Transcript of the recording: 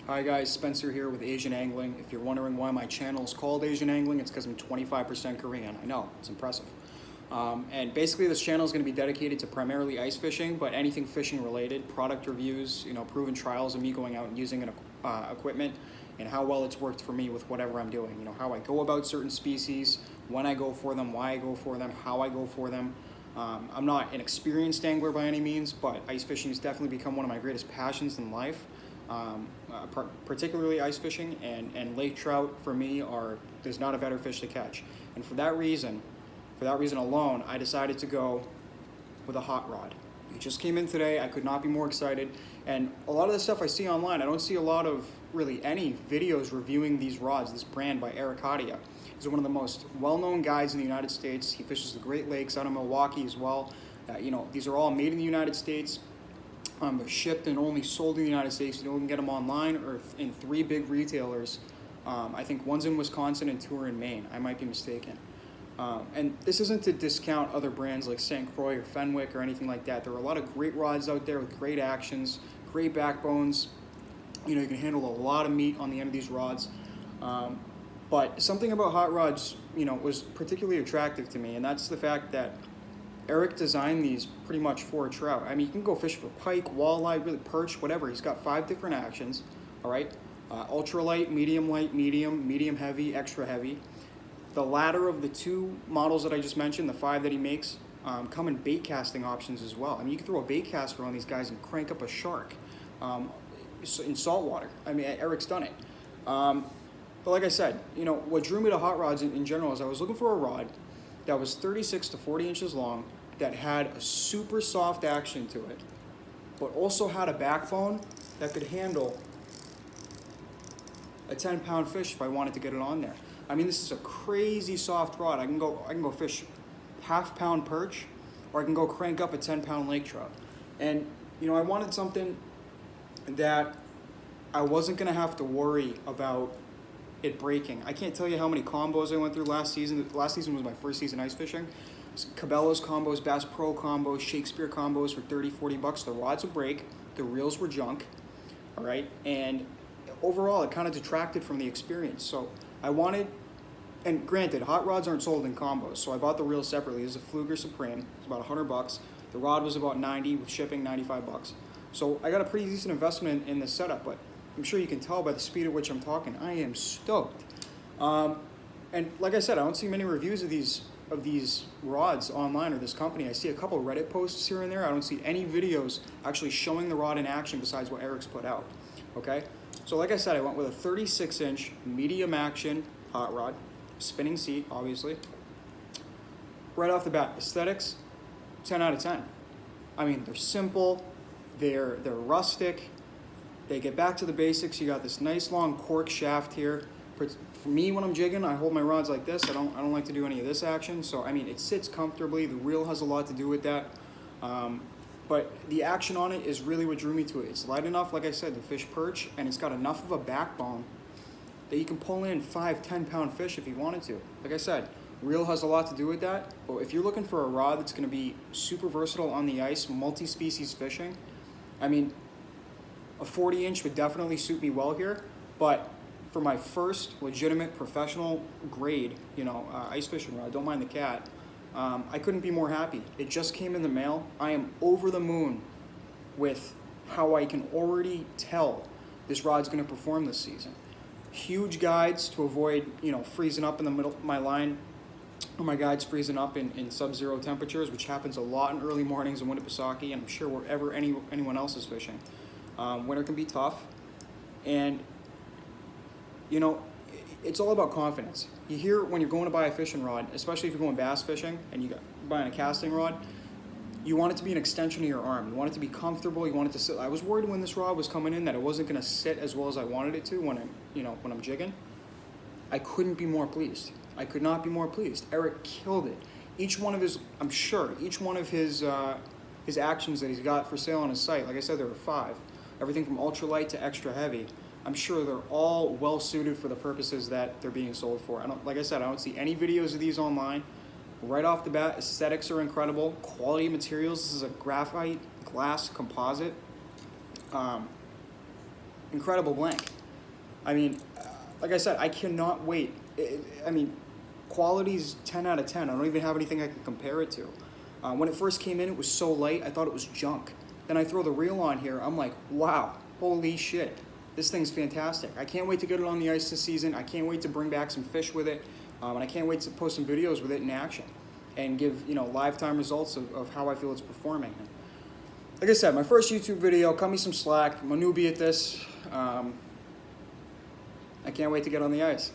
Hi guys, Spencer here with Asian Angling. If you're wondering why my channel is called Asian Angling, it's because I'm 25% Korean. I know, it's impressive. And basically this channel is going to be dedicated to primarily ice fishing, but anything fishing related, product reviews, proven trials of me going out and using equipment, and how well it's worked for me with whatever I'm doing. How I go about certain species, when I go for them, why I go for them, how I go for them. I'm not an experienced angler by any means, but ice fishing has definitely become one of my greatest passions in life. Particularly ice fishing and lake trout for me there's not a better fish to catch. And for that reason alone, I decided to go with a hot rod. It just came in today. I could not be more excited. And a lot of the stuff I see online, I don't see a lot of really any videos reviewing these rods, this brand by Haat. He's one of the most well-known guys in the United States. He fishes the Great Lakes out of Milwaukee as well. These are all made in the United States. They're shipped and only sold in the United States. You can get them online or in 3 big retailers. I think one's in Wisconsin and 2 are in Maine. I might be mistaken. And this isn't to discount other brands like St. Croix or Fenwick or anything like that. There are a lot of great rods out there with great actions, great backbones. You can handle a lot of meat on the end of these rods. But something about hot rods, was particularly attractive to me, and that's the fact that Eric designed these pretty much for a trout. I mean, you can go fish for pike, walleye, really perch, whatever. He's got 5 different actions, all right? Ultralight, medium heavy, extra heavy. The latter of the 2 models that I just mentioned, the 5 that he makes, come in bait casting options as well. I mean, you can throw a bait caster on these guys and crank up a shark in salt water. I mean, Eric's done it. But like I said, what drew me to hot rods in general is I was looking for a rod that was 36 to 40 inches long, that had a super soft action to it, but also had a backbone that could handle a 10-pound fish if I wanted to get it on there. I mean, this is a crazy soft rod. I can go fish half-pound perch, or I can go crank up a 10-pound lake trout. And I wanted something that I wasn't gonna have to worry about it breaking. I can't tell you how many combos I went through last season. Last season was my first season ice fishing. Cabela's combos, Bass Pro combos, Shakespeare combos for 30, 40 bucks. The rods would break, the reels were junk, all right? And overall, it kind of detracted from the experience. So I wanted, and granted, hot rods aren't sold in combos, so I bought the reel separately. This is a Fluger Supreme. It's about 100 bucks. The rod was about 90, with shipping 95 bucks. So I got a pretty decent investment in this setup, but I'm sure you can tell by the speed at which I'm talking, I am stoked. And like I said, I don't see many reviews of these rods online or this company. I see a couple Reddit posts here and there. I don't see any videos actually showing the rod in action besides what Eric's put out, okay? So like I said, I went with a 36-inch medium action hot rod, spinning seat, obviously. Right off the bat, aesthetics, 10 out of 10. I mean, they're simple, they're rustic, they get back to the basics. You got this nice long cork shaft here. For me, when I'm jigging, I hold my rods like this. I don't like to do any of this action. So I mean, it sits comfortably. The reel has a lot to do with that. But the action on it is really what drew me to it. It's light enough, like I said, to fish perch, and it's got enough of a backbone that you can pull in 5, 10-pound fish if you wanted to. Like I said, reel has a lot to do with that. But if you're looking for a rod that's going to be super versatile on the ice, multi-species fishing, I mean, a 40-inch would definitely suit me well here, but for my first legitimate professional grade, ice fishing rod, don't mind the cat, I couldn't be more happy. It just came in the mail. I am over the moon with how I can already tell this rod's going to perform this season. Huge guides to avoid, freezing up in the middle of my line, or my guides freezing up in sub-zero temperatures, which happens a lot in early mornings in Winnipesaukee, and I'm sure wherever anyone else is fishing. Winter can be tough, and it's all about confidence. You hear when you're going to buy a fishing rod, especially if you're going bass fishing and you're buying a casting rod, you want it to be an extension of your arm. You want it to be comfortable. You want it to sit. I was worried when this rod was coming in that it wasn't going to sit as well as I wanted it to when I'm jigging. I couldn't be more pleased. I could not be more pleased. Eric killed it. Each one of his actions that he's got for sale on his site, like I said, there were 5. Everything from ultralight to extra heavy. I'm sure they're all well suited for the purposes that they're being sold for. Like I said, I don't see any videos of these online. Right off the bat, aesthetics are incredible. Quality materials, this is a graphite glass composite. Incredible blank. I mean, like I said, I cannot wait. I mean, quality's 10 out of 10. I don't even have anything I can compare it to. When it first came in, it was so light, I thought it was junk. Then I throw the reel on here, I'm like, wow, holy shit. This thing's fantastic. I can't wait to get it on the ice this season. I can't wait to bring back some fish with it. And I can't wait to post some videos with it in action and give, lifetime results of how I feel it's performing. Like I said, my first YouTube video, cut me some slack. I'm a newbie at this. I can't wait to get on the ice.